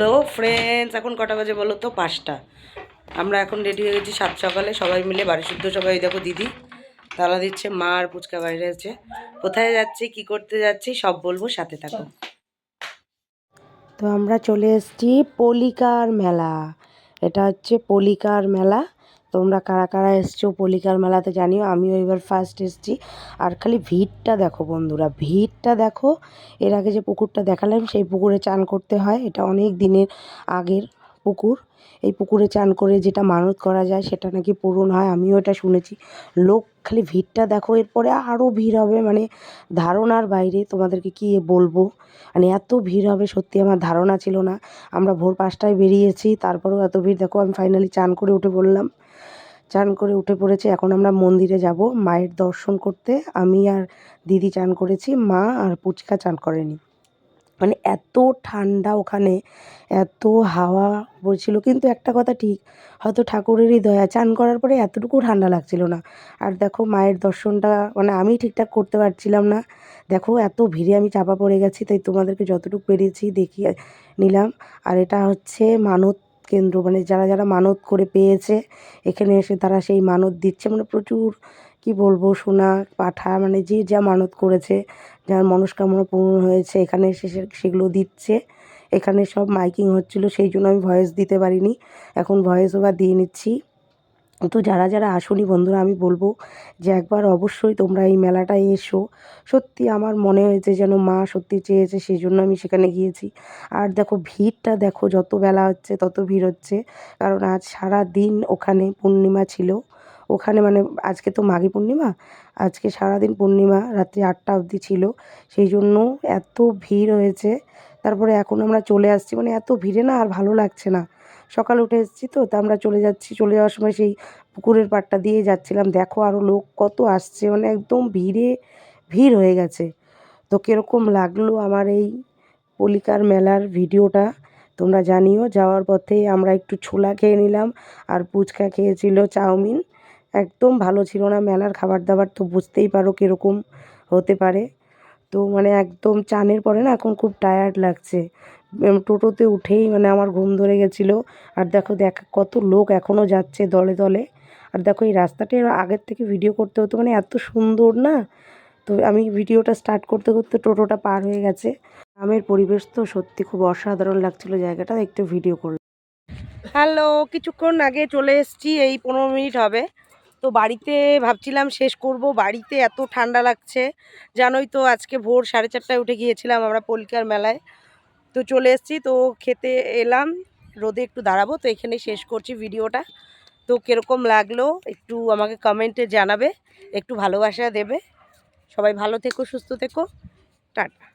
Hello friends, এখন কটা বাজে বলো তো? 5টা। আমরা এখন রেডি হয়ে গেছি সাত সকালে, সবাই মিলে, বাড়ি শুদ্ধ সবাই। দেখো দিদি তালা দিচ্ছে, মা আর পুচকা বাইরে আছে। কোথায় যাচ্ছি, কি করতে যাচ্ছি সব বলবো, সাথে থাকো। তো আমরা চলে এসেছি পলিকার মেলা। এটা হচ্ছে পলিকার মেলা। তোমরা কারা কারা এসছো পলিকার মেলাতে জানিও। আমিও এবার ফার্স্ট এসেছি। আর খালি ভিড়টা দেখো বন্ধুরা, ভিড়টা দেখো। এর আগে যে পুকুরটা দেখালাম সেই পুকুরে চান করতে হয়, এটা অনেক দিনের আগের পুকুর। এই পুকুরে চান করে যেটা মানত করা যায় সেটা নাকি পূরণ হয়, আমিও এটা শুনেছি। লোক খালি ভিড়টা দেখো, এরপরে আরও ভিড় হবে, মানে ধারণার বাইরে। তোমাদেরকে কী বলবো, মানে এত ভিড় হবে সত্যি আমার ধারণা ছিল না। আমরা ভোর 5টায় বেরিয়েছি, তারপরেও এত ভিড়। দেখো আমি ফাইনালি চান করে উঠে পড়লাম, চান করে উঠে পড়েছি। এখন আমরা মন্দিরে যাব মায়ের দর্শন করতে। আমি আর দিদি চান করেছি, মা আর পুচকা চান করেনি। মানে এত ঠান্ডা ওখানে, এত হাওয়া বইছিল। কিন্তু একটা কথা ঠিক, হয়তো ঠাকুরেরই দয়া, চান করার পরে এতটুকু ঠান্ডা লাগছিল না। আর দেখো মায়ের দর্শনটা মানে আমি ঠিকঠাক করতে পারছিলাম না। দেখো এত ভিড়ে আমি চাপা পড়ে গেছি, তাই তোমাদেরকে যতটুকু পেরেছি দেখিয়ে নিলাম। আর এটা হচ্ছে মানত কেন্দ্র, মানে যারা যারা মানত করে পেয়েছে এখানে এসে তারা সেই মানত দিচ্ছে। মানে প্রচুর, কি বলবো, সোনা পাঠা, মানে যে যা মানত করেছে, যার মনস্কামনা পূরণ হয়েছে এখানে এসে সেগুলো দিচ্ছে। এখানে সব মাইকিং হচ্ছিলো, সেই জন্য আমি ভয়েস দিতে পারিনি, এখন ভয়েস ওভার দিয়ে নিচ্ছি। তো যারা যারা আসোনি বন্ধুরা, আমি বলবো যে একবার অবশ্যই তোমরা এই মেলাটায় এসো। সত্যি আমার মনে হয়েছে যেন মা সত্যি চেয়েছে, সেই জন্য আমি সেখানে গিয়েছি। আর দেখো ভিড়টা দেখো, যত বেলা হচ্ছে তত ভিড় হচ্ছে, কারণ আজ সারা দিন ওখানে পূর্ণিমা ছিল। ওখানে মানে আজকে তো মাঘী পূর্ণিমা, আজকে সারাদিন পূর্ণিমা, রাত্রি 8টা অবধি ছিল, সেই জন্য এত ভিড় হয়েছে। তারপরে এখন আমরা চলে আসছি, মানে এত ভিড়ে না আর ভালো লাগছে না। সকালে উঠে এসেছি তো, তা আমরা চলে যাচ্ছি, চলে যাওয়ার সময় সেই পুকুরের পাড়টা দিয়ে যাচ্ছিলাম। দেখো আরও লোক কত আসছে, মানে একদম ভিড়ে ভিড় হয়ে গেছে। তো কীরকম লাগলো আমার এই পলিকার মেলার ভিডিওটা তোমরা জানিও। যাওয়ার পথে আমরা একটু ছোলা খেয়ে নিলাম, আর পুচকা খেয়েছিল চাউমিন। একদম ভালো ছিল না মেলার খাবার দাবার, তো বুঝতেই পারো কীরকম হতে পারে। তো মানে একদম চানের পরে না এখন খুব টায়ার্ড লাগছে। টোটোতে উঠেই মানে আমার ঘুম ধরে গেছিলো। আর দেখো কত লোক এখনও যাচ্ছে দলে দলে। আর দেখো এই রাস্তাটা আগের থেকে ভিডিও করতে হতো, মানে এত সুন্দর না। তো আমি ভিডিওটা স্টার্ট করতে করতে টোটোটা পার হয়ে গেছে। গ্রামের পরিবেশ তো সত্যি খুব অসাধারণ লাগছিলো জায়গাটা, একটু ভিডিও করলাম। হ্যালো, কিছুক্ষণ আগে চলে এসেছি, এই 15 মিনিট হবে। তো বাড়িতে ভাবছিলাম শেষ করব, বাড়িতে এত ঠান্ডা লাগছে। জানোই তো আজকে ভোর 4:30টায় উঠে গিয়েছিলাম আমরা পলিকার মেলায়। তো চলে এসেছি, তো খেতে এলাম, রোদে একটু দাঁড়াবো, তো এখানেই শেষ করছি ভিডিওটা। তো কীরকম লাগলো একটু আমাকে কমেন্টে জানাবে, একটু ভালোবাসা দেবে। সবাই ভালো থেকো, সুস্থ থেকো, টাটা।